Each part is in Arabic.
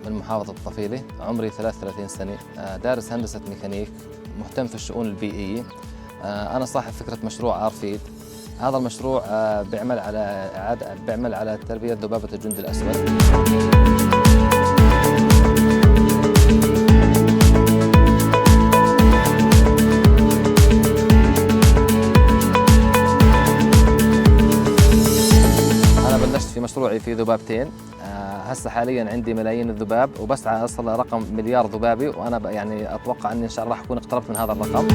من محافظة الطفيلة، عمري 33 سنة، دارس هندسة ميكانيك، مهتم في الشؤون البيئية. أنا صاحب فكرة مشروع آرفيد. هذا المشروع بيعمل على تربية ذبابة الجندي الأسود. في مشروعي في ذبابتين. هسه حاليا عندي ملايين الذباب وبسعى أصل رقم مليار ذبابي، وأنا يعني أتوقع أني إن شاء الله راح أكون اقتربت من هذا الرقم.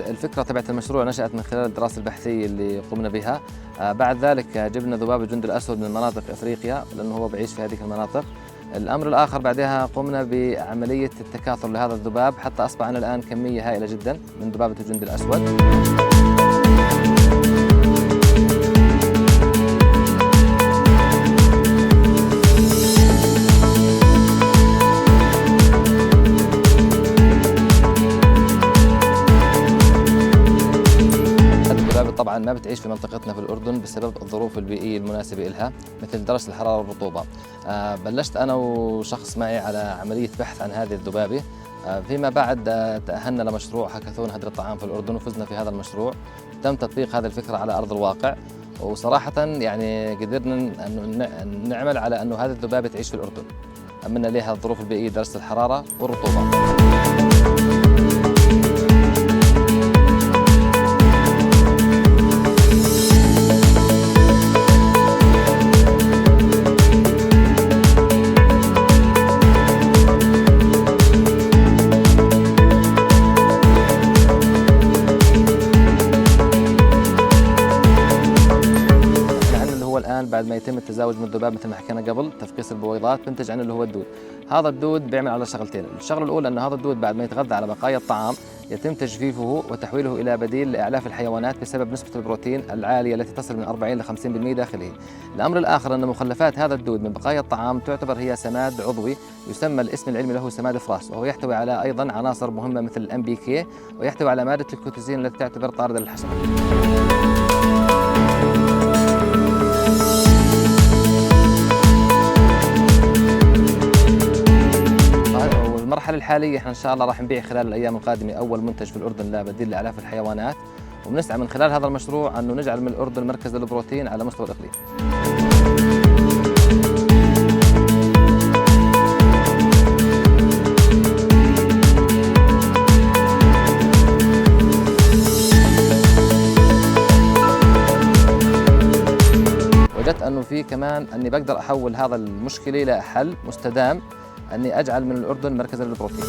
الفكرة تبعت المشروع نشأت من خلال الدراسة البحثية اللي قمنا بها. بعد ذلك جبنا ذباب الجندي الأسود من مناطق إفريقيا لأنه هو بعيش في هذه المناطق. الأمر الآخر بعدها قمنا بعملية التكاثر لهذا الذباب حتى أصبح عندنا الآن كمية هائلة جدا من ذبابة الجندي الأسود. طبعا ما بتعيش في منطقتنا في الأردن بسبب الظروف البيئية المناسبة لها مثل درجة الحرارة والرطوبة. بلشت أنا وشخص معي على عملية بحث عن هذه الذبابة. فيما بعد تأهلنا لمشروع هاكاثون هدر الطعام في الأردن وفزنا في هذا المشروع. تم تطبيق هذه الفكرة على أرض الواقع، وصراحة يعني قدرنا أن نعمل على أنه هذه الذبابة تعيش في الأردن. أمنا لها الظروف البيئية درجة الحرارة والرطوبة. بعد ما يتم التزاوج من الذباب مثل ما حكينا قبل تفقيس البويضات بنتج عنه اللي هو الدود. هذا الدود بيعمل على شغلتين. الشغله الاولى انه هذا الدود بعد ما يتغذى على بقايا الطعام يتم تجفيفه وتحويله الى بديل لاعلاف الحيوانات بسبب نسبه البروتين العاليه التي تصل من 40 ل 50% داخله. الامر الاخر ان مخلفات هذا الدود من بقايا الطعام تعتبر هي سماد عضوي يسمى الاسم العلمي له سماد فراس، وهو يحتوي على ايضا عناصر مهمه مثل الام بي كي، ويحتوي على ماده الكوتيزين التي تعتبر طارده للحشرات. المرحلة الحالية احنا ان شاء الله راح نبيع خلال الايام القادمة اول منتج في الاردن لا بديل لاعلاف الحيوانات، وبنسعى من خلال هذا المشروع انه نجعل من الاردن مركز للبروتين على مستوى الاقليم. وجدت انه في كمان اني بقدر احول هذا المشكلة الى حل مستدام، أني أجعل من الأردن مركزا للبروتين.